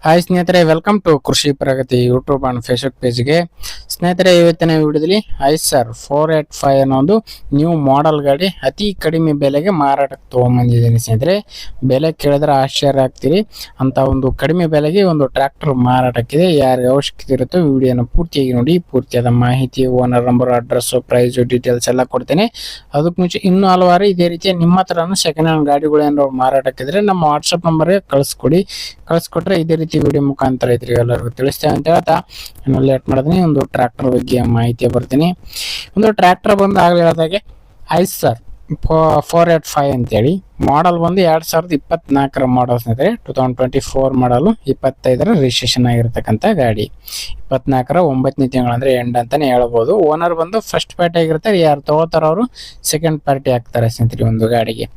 Hi ಸ್ನೇಹಿತರೆ, welcome to ಕೃಷಿ ಪ್ರಗತಿ YouTube and Facebook ಪೇಜ್ಗೆ. ಸ್ನೇಹಿತರೆ, ಇವತ್ತಿನ ವಿಡಿಯೋದಲ್ಲಿ ಐಸರ್ 485 ಅನ್ನೋ ಒಂದು ನ್ಯೂ ಮಾಡೆಲ್ ಗಾಡಿ ಅತಿ ಕಡಿಮೆ ಬೆಲೆಗೆ ಮಾರಾಟಕ್ಕೆ ತೊಗೊಂಬಂದಿದ್ದೀನಿ. ಸ್ನೇಹಿತರೆ, ಬೆಲೆ ಕೇಳಿದ್ರೆ ಆಶ್ಚರ್ಯ ಆಗ್ತೀರಿ. ಅಂತ ಒಂದು ಕಡಿಮೆ ಬೆಲೆಗೆ ಒಂದು ಟ್ರ್ಯಾಕ್ಟರ್ ಮಾರಾಟಕ್ಕಿದೆ. ಯಾರಿಗೆ ಅವಶ್ಯಕತೆ ಇರುತ್ತೋ ವಿಡಿಯೋನ ಪೂರ್ತಿಯಾಗಿ ನೋಡಿ. ಪೂರ್ತಿಯಾದ ಮಾಹಿತಿ, owner number, address, price, details ಎಲ್ಲ ಕೊಡ್ತೇನೆ. ಅದಕ್ಕೆ ಮುಂಚೆ ಇನ್ನೂ ಹಲವಾರು ಇದೇ ರೀತಿಯ ನಿಮ್ಮ ಹತ್ರನೂ ಸೆಕೆಂಡ್ ಹ್ಯಾಂಡ್ ಗಾಡಿಗಳು ಏನಾದ್ರು ಮಾರಾಟಕ್ಕಿದ್ರೆ ನಮ್ಮ ವಾಟ್ಸಪ್ ನಂಬರ್ಗೆ ಕಳಿಸ್ಕೊಟ್ರೆ ಇದೇ ರೀತಿ ವಿಡಿಯೋ ಮುಖಾಂತರ ಇದ್ರಿ ಎಲ್ಲರಿಗೂ ತಿಳಿಸ್ತೇವೆ ಅಂತ ಹೇಳ್ತಾ ನಾನು ಲೇಟ್ ಮಾಡಿದೀನಿ. ಒಂದು ಟ್ರ್ಯಾಕ್ಟರ್ ಬಗ್ಗೆ ಮಾಹಿತಿ ಬರ್ತೀನಿ. ಒಂದು ಟ್ರ್ಯಾಕ್ಟರ್ ಬಂದು ಆಗಲೇ ಹೇಳಿದಾಗೆ ಐಸರ್ 485 ಅಂತೇಳಿ ಮಾಡಲ್ ಬಂದು 2024 ಮಾಡಲ್ ಸ್ನೇಹಿತರೆ. 2024 ಮಾಡಲು 25ರ ರಿಜಿಸ್ಟ್ರೇಷನ್ ಆಗಿರ್ತಕ್ಕಂಥ ಗಾಡಿ. 24ರ 9ನೇ ತಿಂಗಳು ಅಂದ್ರೆ ಎಂಡ್ ಅಂತಾನೆ ಹೇಳ್ಬೋದು. ಓನರ್ ಬಂದು ಫಸ್ಟ್ ಪಾರ್ಟಿ ಆಗಿರ್ತಾರೆ. ಯಾರು ತಗೋತಾರ ಅವರು ಸೆಕೆಂಡ್ ಪಾರ್ಟಿ ಆಗ್ತಾರೆ ಸ್ನೇಹಿತರೆ. ಒಂದು ಗಾಡಿಗೆ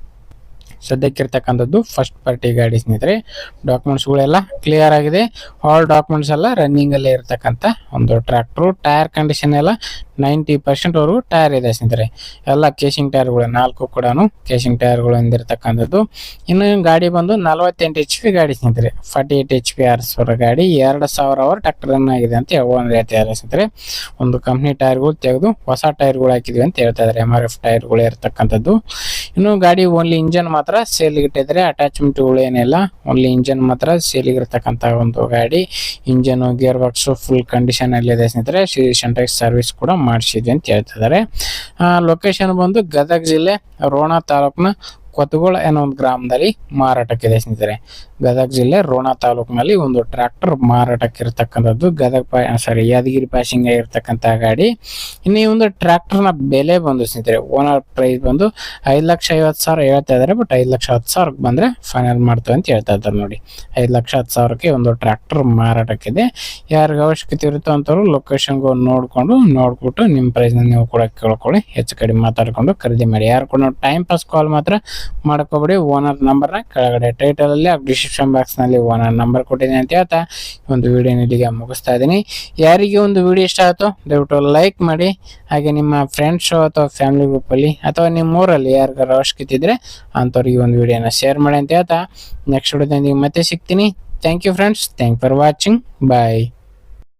ಸದ್ಯಕ್ಕಿರ್ತಕ್ಕಂಥದ್ದು ಫಸ್ಟ್ ಪಾರ್ಟಿ ಗಾಡಿ ಸ್ನೇಹಿತರೆ. ಡಾಕ್ಯುಮೆಂಟ್ಸ್ಗಳೆಲ್ಲ ಕ್ಲಿಯರ್ ಆಗಿದೆ. ಆಲ್ ಡಾಕ್ಯುಮೆಂಟ್ಸ್ ಎಲ್ಲ ರನ್ನಿಂಗ್ ಅಲ್ಲೇ ಇರ್ತಕ್ಕಂಥ ಒಂದು ಟ್ರ್ಯಾಕ್ಟರ್. ಟೈರ್ ಕಂಡೀಷನ್ ಎಲ್ಲ 90% ವರೆಗೂ ಟೈರ್ ಇದೆ ಸ್ನೇಹಿತರೆ. ಎಲ್ಲ ಕೇಸಿಂಗ್ ಟೈರ್ಗಳು 4 ಕೂಡ ಕೇಸಿಂಗ್ ಟೈರ್ಗಳು ಹೊಂದಿರತಕ್ಕಂಥದ್ದು. ಇನ್ನು ಗಾಡಿ ಬಂದು 48 HP ಗಾಡಿ ಸ್ನೇಹಿತರೆ. 48 HP RS ಗಾಡಿ 2000 ಅವರ್ ಟ್ರ್ಯಾಕ್ಟರ್ ರನ್ ಆಗಿದೆ ಅಂತ ಹೇಳ್ತಾರೆ ಸ್ನೇಹಿತರೆ. ಒಂದು ಕಂಪ್ನಿ ಟೈರ್ಗಳು ತೆಗೆದು ಹೊಸ ಟೈರ್ಗಳು ಹಾಕಿದ್ವಿ ಅಂತ ಹೇಳ್ತಾ ಇದ್ದಾರೆ. MRF ಟೈರ್ಗಳು ಇರತಕ್ಕಂಥದ್ದು. ಇನ್ನು ಗಾಡಿ ಓನ್ಲಿ ಇಂಜನ್ ಮಾತ್ರ ಸೇಲ್ಗೆ ಇಟ್ಟಿದ್ರೆ, ಅಟ್ಯಾಚ್ಮೆಂಟ್ಗಳು ಏನಿಲ್ಲ. ಓನ್ಲಿ ಇಂಜನ್ ಮಾತ್ರ ಸೇಲ್ಗೆ ಇರತಕ್ಕಂಥ ಒಂದು ಗಾಡಿ. Engine, gear box full condition ಅಲ್ಲಿ ಇದೆ ಸ್ನೇಹಿತರೆ. ಸೆಂಟ್ರೈಸ್ ಸರ್ವಿಸ್ ಕೂಡ ಮಾಡಿಸಿದ್ವಿ ಅಂತ ಹೇಳ್ತಿದ್ದಾರೆ. ಲೊಕೇಶನ್ ಬಂದು ಗದಗ ಜಿಲ್ಲೆ ರೋಣ ತಾಲೂಕಿನ ಕೊತ್ತಗೋಳ ಏನೋ ಒಂದು ಗ್ರಾಮದಲ್ಲಿ ಮಾರಾಟಕ್ಕಿದೆ ಸ್ನೇಹಿತರೆ. ಗದಗ ಜಿಲ್ಲೆ ರೋಣ ತಾಲೂಕಿನಲ್ಲಿ ಒಂದು ಟ್ರ್ಯಾಕ್ಟರ್ ಮಾರಾಟಕ್ಕಿರ್ತಕ್ಕಂಥದ್ದು. ಯಾದಗಿರಿ ಪಾಸಿಂಗ್ ಆಗಿರ್ತಕ್ಕಂಥ ಗಾಡಿ. ಇನ್ನು ಈ ಒಂದು ಟ್ರ್ಯಾಕ್ಟರ್ನ ಬೆಲೆ ಬಂದು ಸ್ನೇಹಿತರೆ, ಓನರ್ ಪ್ರೈಸ್ ಬಂದು 5,50,000 ಹೇಳ್ತಾ ಇದ್ದಾರೆ. ಬಟ್ 5,10,000 ಬಂದ್ರೆ ಫೈನಲ್ ಮಾಡ್ತೇವೆ ಅಂತ ಹೇಳ್ತಾ ಇದ್ದಾರೆ ನೋಡಿ. 5,10,000ಕ್ಕೆ ಒಂದು ಟ್ರ್ಯಾಕ್ಟರ್ ಮಾರಾಟಕ್ಕಿದೆ. ಯಾರಿಗೆ ಅವಶ್ಯಕತೆ ಇರುತ್ತೋ ಅಂತವ್ರು ಲೊಕೇಶನ್ಗೆ ನೋಡ್ಬಿಟ್ಟು ನಿಮ್ಮ ಪ್ರೈಸ್ನ ನೀವು ಕೂಡ ಕೇಳ್ಕೊಳ್ಳಿ. ಹೆಚ್ಚು ಕಡಿಮೆ ಮಾತಾಡ್ಕೊಂಡು ಖರೀದಿ ಮಾಡಿ. ಯಾರು ಕೂಡ ಟೈಮ್ ಪಾಸ್ ಕಾಲ್ ಮಾತ್ರ ಮಾಡ್ಕೋಬೇಡಿ. ಓನರ್ ನಂಬರ್ನ ಕೆಳಗಡೆ ಟೈಟಲ್ ಅಲ್ಲಿ ಡಿಸ್ಕ್ರಿಪ್ಷನ್ ಬಾಕ್ಸ್ ನಲ್ಲಿ ಓನರ್ ನಂಬರ್ ಕೊಟ್ಟಿದ್ದೀನಿ ಅಂತ ಹೇಳ್ತಾ ಒಂದು ವಿಡಿಯೋ ಇಲ್ಲಿಗೆ ಮುಗಿಸ್ತಾ ಇದ್ದೀನಿ. ಯಾರಿಗೆ ಒಂದು ವಿಡಿಯೋ ಇಷ್ಟ ಆಯ್ತು ದಯವಿಟ್ಟು ಲೈಕ್ ಮಾಡಿ. ಹಾಗೆ ನಿಮ್ಮ ಫ್ರೆಂಡ್ಸ್ ಅಥವಾ ಫ್ಯಾಮಿಲಿ ಗ್ರೂಪ್ ಅಲ್ಲಿ ಅಥವಾ ನಿಮ್ಮ ಊರಲ್ಲಿ ಯಾರಿಗಾರ ಅವಶ್ಯಕತೆ ಇದ್ರೆ ಅಂಥವ್ರಿಗೆ ಒಂದು ವಿಡಿಯೋನ ಶೇರ್ ಮಾಡಿ ಅಂತ ಹೇಳ್ತಾ ನೆಕ್ಸ್ಟ್ ವಿಡಿಯೋದೊಂದಿಗೆ ಮತ್ತೆ ಸಿಗ್ತೀನಿ. Thank you friends. Thank for watching. Bye.